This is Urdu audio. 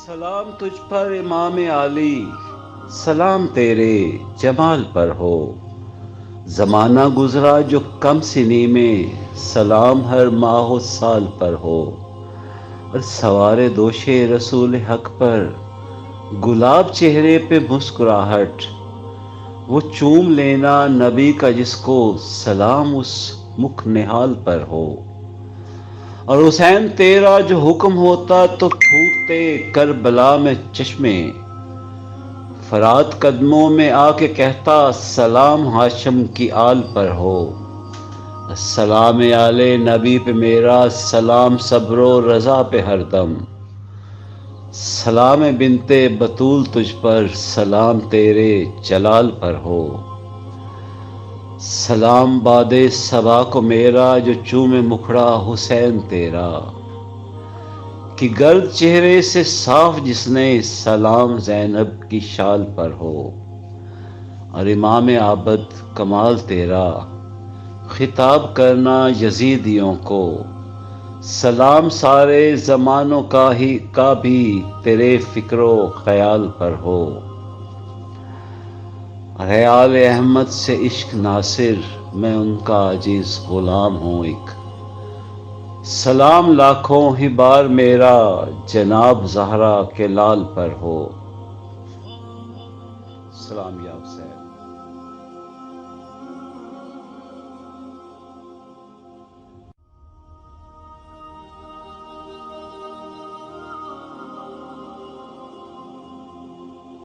سلام تجھ پر امام علی، سلام تیرے جمال پر ہو۔ زمانہ گزرا جو کم سنی میں، سلام ہر ماہ و سال پر ہو۔ اور سوارے دوشے رسول حق پر، گلاب چہرے پہ مسکراہٹ، وہ چوم لینا نبی کا جس کو سلام اس مکھ نہال پر ہو۔ اور حسین تیرا جو حکم ہوتا تو پھوٹتے کربلا میں چشمے، فرات قدموں میں آ کے کہتا سلام ہاشم کی آل پر ہو۔ السلام آل نبی پہ میرا، سلام صبر و رضا پہ ہر دم۔ سلام بنت بطول تجھ پر، سلام تیرے جلال پر ہو۔ سلام باد صبا کو میرا، جو چومے مکھڑا حسین تیرا۔ کہ گرد چہرے سے صاف جس نے، سلام زینب کی شال پر ہو۔ اور امام عابد کمال تیرا، خطاب کرنا یزیدیوں کو، سلام سارے زمانوں کا بھی تیرے فکر و خیال پر ہو۔ اے آل احمد سے عشق ناصر، میں ان کا عاجز غلام ہوں ایک۔ سلام لاکھوں ہی بار میرا، جناب زہرا کے لال پر ہو۔ سلام یا حسین۔